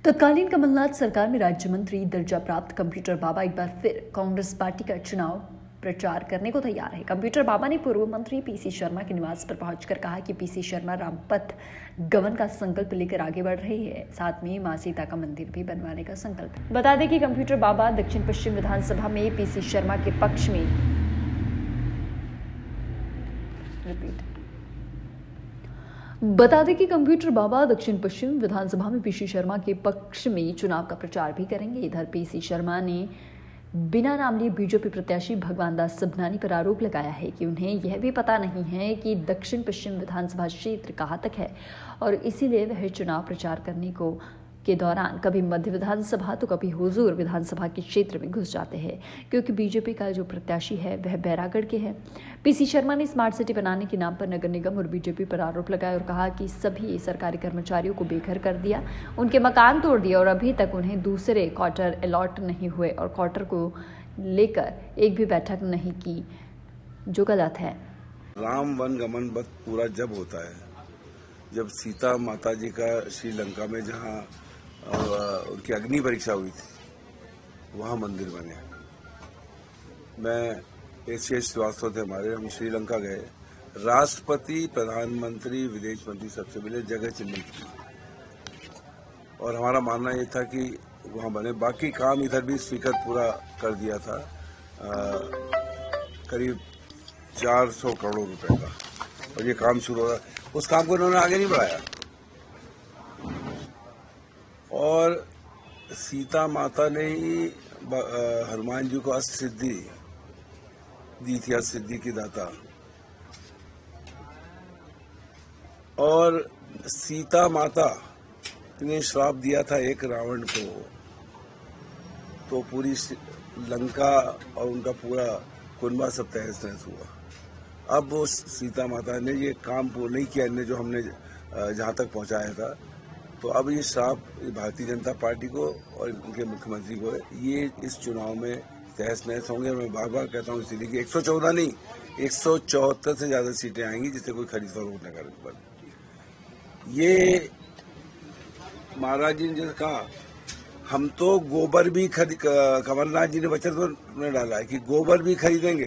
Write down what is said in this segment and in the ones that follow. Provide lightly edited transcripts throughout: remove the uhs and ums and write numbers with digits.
तत्कालीन कमलनाथ सरकार में राज्य मंत्री दर्जा प्राप्त कंप्यूटर बाबा एक बार फिर कांग्रेस पार्टी का चुनाव प्रचार करने को तैयार है। कंप्यूटर बाबा ने पूर्व मंत्री पीसी शर्मा के निवास पर पहुंचकर कहा कि पीसी शर्मा रामपथ गमन का संकल्प लेकर आगे बढ़ रही है, साथ में मां सीता का मंदिर भी बनवाने का संकल्प। बता दें कि कंप्यूटर बाबा दक्षिण पश्चिम विधानसभा में पीसी शर्मा के पक्ष में बता दें कि कंप्यूटर बाबा दक्षिण पश्चिम विधानसभा में पीसी शर्मा के पक्ष में चुनाव का प्रचार भी करेंगे। इधर पीसी शर्मा ने बिना नाम लिए बीजेपी प्रत्याशी भगवान दास सबनानी पर आरोप लगाया है कि उन्हें यह भी पता नहीं है कि दक्षिण पश्चिम विधानसभा क्षेत्र कहां तक है और इसीलिए वह चुनाव प्रचार करने के दौरान कभी मध्य विधानसभा तो कभी हुजूर विधानसभा के क्षेत्र में घुस जाते हैं, क्योंकि बीजेपी का जो प्रत्याशी है वह बैरागढ़ के हैं। पीसी शर्मा ने स्मार्ट सिटी बनाने के नाम पर नगर निगम और बीजेपी पर आरोप लगाया और कहा कि सभी सरकारी कर्मचारियों को बेघर कर दिया, उनके मकान तोड़ दिए और अभी तक उन्हें दूसरे क्वार्टर अलॉट नहीं हुए और क्वार्टर को लेकर एक भी बैठक नहीं की, जो गलत है। राम वन गमन पूरा जब होता है, जब सीता माता जी का श्रीलंका में जहाँ उनकी अग्नि परीक्षा हुई थी, वहाँ मंदिर बने। मैं एस श्रीवास्तव थे हमारे, हम श्रीलंका गए, राष्ट्रपति, प्रधानमंत्री, विदेश मंत्री सबसे मिले, जगह चिन्हित की और हमारा मानना ये था कि वहाँ बने। बाकी काम इधर भी स्वीकृत पूरा कर दिया था, करीब 400 करोड़ रुपए का, और ये काम शुरू हो रहा। उस काम को उन्होंने आगे नहीं बढ़ाया और सीता माता ने ही हनुमान जी को अष्ट सिद्धि दी थी, अष्ट सिद्धि की दाता। और सीता माता ने श्राप दिया था एक रावण को, तो पूरी लंका और उनका पूरा कुनबा सब तहस नहस हुआ। अब वो सीता माता ने ये काम पूरा नहीं किया, इन्हें जो हमने जहां तक पहुंचाया था, तो अब ये श्राप भारतीय जनता पार्टी को और उनके मुख्यमंत्री को है। ये इस चुनाव में तहस नहस होंगे। मैं बार बार कहता हूँ इसलिए कि 114 नहीं, 174 से ज्यादा सीटें आएंगी, जिससे कोई खरीद फरोख्त न कर। ये महाराज जी ने जैसे कहा, हम तो गोबर भी कमलनाथ जी ने वचन तो डाला है कि गोबर भी खरीदेंगे।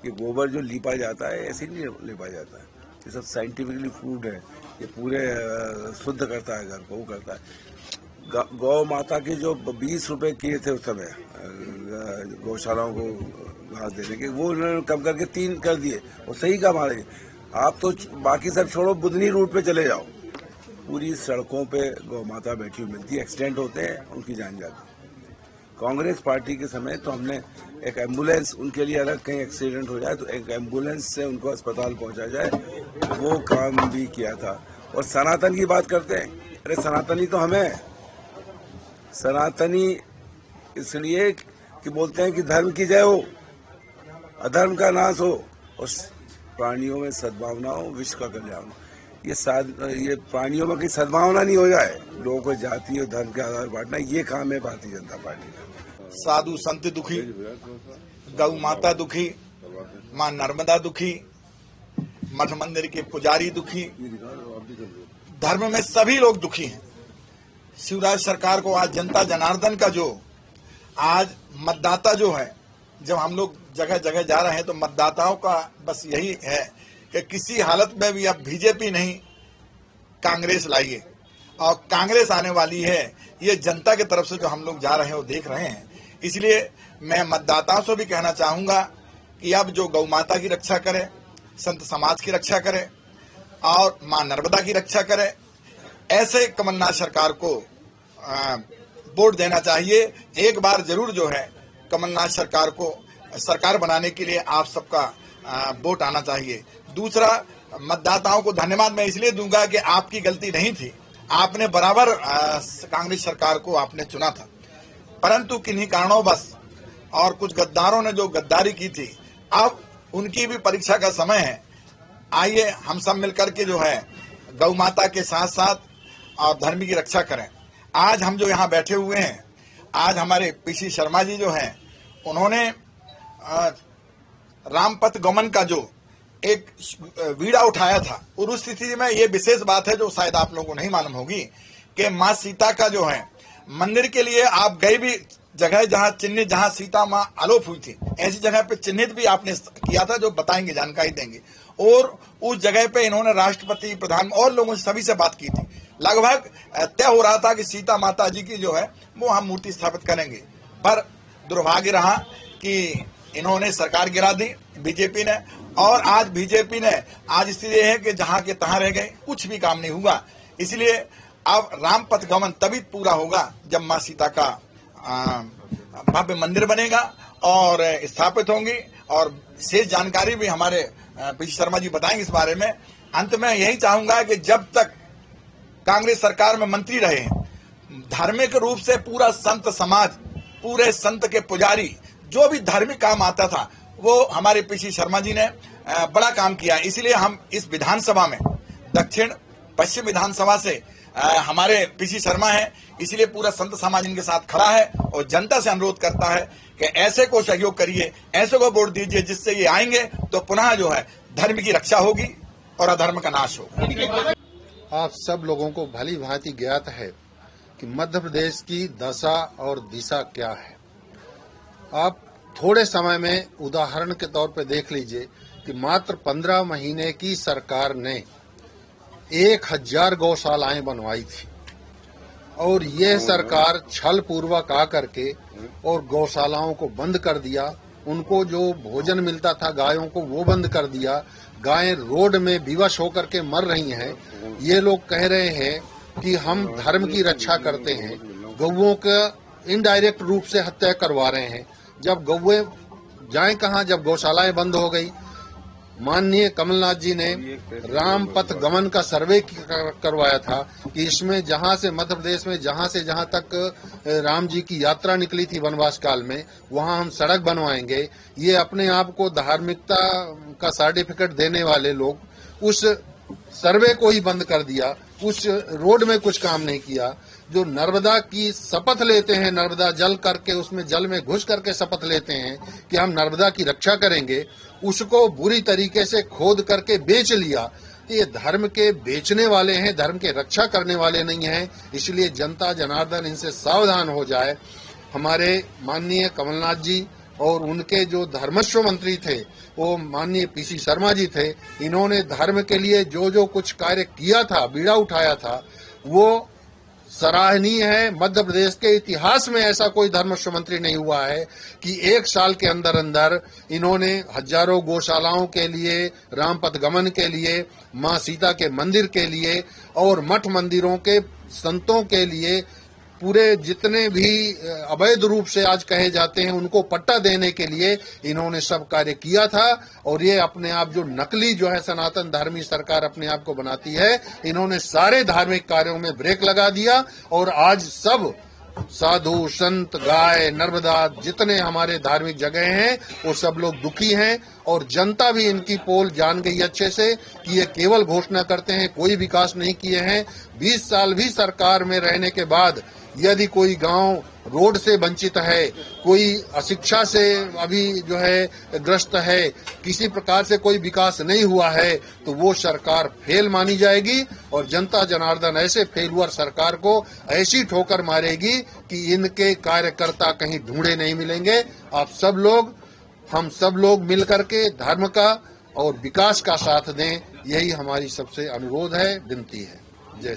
ये गोबर जो लीपा जाता है ऐसे नहीं लीपा जाता है, ये सब साइंटिफिकली प्रूव्ड है, ये पूरे शुद्ध करता है घर को, वो करता है। गौ माता के जो 20 रुपए किए थे उस समय गौशालाओं को घास देने के, वो उन्होंने कम करके 3 कर दिए, और सही काम आ रही है। आप तो बाकी सब छोड़ो, बुधनी रूट पे चले जाओ, पूरी सड़कों पे गौ माता बैठी हुई मिलती है, एक्सीडेंट होते हैं, उनकी जान जाती है। कांग्रेस पार्टी के समय तो हमने एक एम्बुलेंस उनके लिए अलग, कहीं एक्सीडेंट हो जाए तो एक एम्बुलेंस से उनको अस्पताल पहुंचा जाए, वो काम भी किया था। और सनातन की बात करते हैं, अरे सनातनी तो हमें, सनातनी इसलिए कि बोलते हैं कि धर्म की जय हो, अधर्म का नाश हो और प्राणियों में सद्भावना हो, विश्व का कल्याण हो। ये प्राणियों में कहीं सद्भावना नहीं हो जाए, लोगों को जाति और धर्म के आधार बांटना, ये काम है भारतीय जनता पार्टी का। साधु संत दुखी, गौ माता दुखी, मां नर्मदा दुखी, मठ मंदिर के पुजारी दुखी, धर्म में सभी लोग दुखी हैं। शिवराज सरकार को आज जनता जनार्दन का जो आज मतदाता जो है, जब हम लोग जगह जगह जा रहे हैं तो मतदाताओं का बस यही है कि किसी हालत में भी अब बीजेपी नहीं, कांग्रेस लाइए, और कांग्रेस आने वाली है, ये जनता की तरफ से जो हम लोग जा रहे हैं वो देख रहे हैं। इसलिए मैं मतदाताओं से भी कहना चाहूंगा कि अब जो गौ माता की रक्षा करे, संत समाज की रक्षा करे और मां नर्मदा की रक्षा करे, ऐसे कमलनाथ सरकार को वोट देना चाहिए। एक बार जरूर जो है कमलनाथ सरकार को सरकार बनाने के लिए आप सबका वोट आना चाहिए। दूसरा, मतदाताओं को धन्यवाद मैं इसलिए दूंगा कि आपकी गलती नहीं थी, आपने बराबर कांग्रेस सरकार को आपने चुना था, परंतु किन्हीं कारणों बस और कुछ गद्दारों ने जो गद्दारी की थी, अब उनकी भी परीक्षा का समय है। आइए हम सब मिलकर के जो है गौ माता के साथ साथ और धर्म की रक्षा करें। आज हम जो यहाँ बैठे हुए हैं, आज हमारे पीसी शर्मा जी जो हैं, उन्होंने रामपथ गमन का जो एक वीड़ा उठाया था, और उस स्थिति में ये विशेष बात है जो शायद आप लोगों को नहीं मालूम होगी कि माँ सीता का जो है मंदिर के लिए आप गए भी जगह जहां चिन्हित, जहां सीता माँ आलोप हुई थी, ऐसी जगह पे चिन्हित भी आपने किया था, जो बताएंगे, जानकारी देंगे। और उस जगह पे इन्होंने राष्ट्रपति, प्रधान और लोगों से सभी से बात की थी। लगभग तय हो रहा था कि सीता माता जी की जो है वो हम मूर्ति स्थापित करेंगे, पर दुर्भाग्य रहा कि इन्होंने सरकार गिरा दी बीजेपी ने, और आज बीजेपी ने आज स्थिति है कि जहां के तहां रह गए, कुछ भी काम नहीं हुआ। इसलिए अब रामपथ गमन तभी पूरा होगा जब मां सीता का भव्य मंदिर बनेगा और स्थापित होंगी, और शेष जानकारी भी हमारे पीसी शर्मा जी बताएंगे इस बारे में। अंत में यही चाहूंगा कि जब तक कांग्रेस सरकार में मंत्री रहे हैं, धार्मिक रूप से पूरा संत समाज, पूरे संत के पुजारी, जो भी धार्मिक काम आता था वो हमारे पीसी शर्मा जी ने बड़ा काम किया। इसलिए हम इस विधानसभा में, दक्षिण पश्चिम विधानसभा से हमारे पीसी शर्मा हैं, इसलिए पूरा संत समाज इनके साथ खड़ा है और जनता से अनुरोध करता है कि ऐसे को सहयोग करिए, ऐसे को वोट दीजिए, जिससे ये आएंगे तो पुनः जो है धर्म की रक्षा होगी और अधर्म का नाश होगा। आप सब लोगों को भली भांति ज्ञात है कि मध्य प्रदेश की दशा और दिशा क्या है। आप थोड़े समय में उदाहरण के तौर पर देख लीजिए कि मात्र 15 महीने की सरकार ने 1000 गौशालाएं बनवाई थी, और यह सरकार छल पूर्वक आकर के और गौशालाओं को बंद कर दिया। उनको जो भोजन मिलता था गायों को, वो बंद कर दिया। गायें रोड में विवश होकर के मर रही हैं। ये लोग कह रहे हैं कि हम धर्म की रक्षा करते हैं, गौओं का इनडायरेक्ट रूप से हत्या करवा रहे हैं। जब गौएं जाएं कहां, जब गौशालाएं बंद हो गई। माननीय कमलनाथ जी ने रामपथ गमन का सर्वे करवाया था कि इसमें जहां से मध्य प्रदेश में जहां से जहां तक राम जी की यात्रा निकली थी वनवास काल में, वहां हम सड़क बनवाएंगे। ये अपने आप को धार्मिकता का सर्टिफिकेट देने वाले लोग उस सर्वे को ही बंद कर दिया, उस रोड में कुछ काम नहीं किया। जो नर्मदा की शपथ लेते हैं, नर्मदा जल करके उसमें जल में घुस करके शपथ लेते हैं कि हम नर्मदा की रक्षा करेंगे, उसको बुरी तरीके से खोद करके बेच लिया। ये धर्म के बेचने वाले हैं, धर्म के रक्षा करने वाले नहीं हैं। इसलिए जनता जनार्दन इनसे सावधान हो जाए। हमारे माननीय कमलनाथ जी और उनके जो धर्मस्व मंत्री थे वो माननीय पीसी शर्मा जी थे। इन्होंने धर्म के लिए जो जो कुछ कार्य किया था, बीड़ा उठाया था, वो सराहनीय है। मध्य प्रदेश के इतिहास में ऐसा कोई धर्मस्व मंत्री नहीं हुआ है कि 1 साल के अंदर अंदर इन्होंने हजारों गौशालाओं के लिए, रामपथ गमन के लिए, मां सीता के मंदिर के लिए और मठ मंदिरों के संतों के लिए, पूरे जितने भी अवैध रूप से आज कहे जाते हैं उनको पट्टा देने के लिए इन्होंने सब कार्य किया था। और ये अपने आप जो नकली जो है सनातन धर्मी सरकार अपने आप को बनाती है, इन्होंने सारे धार्मिक कार्यों में ब्रेक लगा दिया। और आज सब साधु संत, गाय, नर्मदा, जितने हमारे धार्मिक जगह हैं वो सब लोग दुखी हैं। और जनता भी इनकी पोल जान गई अच्छे से कि ये केवल घोषणा करते हैं, कोई विकास नहीं किए हैं। 20 साल भी सरकार में रहने के बाद यदि कोई गांव रोड से वंचित है, कोई अशिक्षा से अभी जो है ग्रस्त है, किसी प्रकार से कोई विकास नहीं हुआ है, तो वो सरकार फेल मानी जाएगी। और जनता जनार्दन ऐसे फेलुअर सरकार को ऐसी ठोकर मारेगी कि इनके कार्यकर्ता कहीं ढूंढे नहीं मिलेंगे। आप सब लोग, हम सब लोग मिलकर के धर्म का और विकास का साथ दें, यही हमारी सबसे अनुरोध है, विनती है। जय।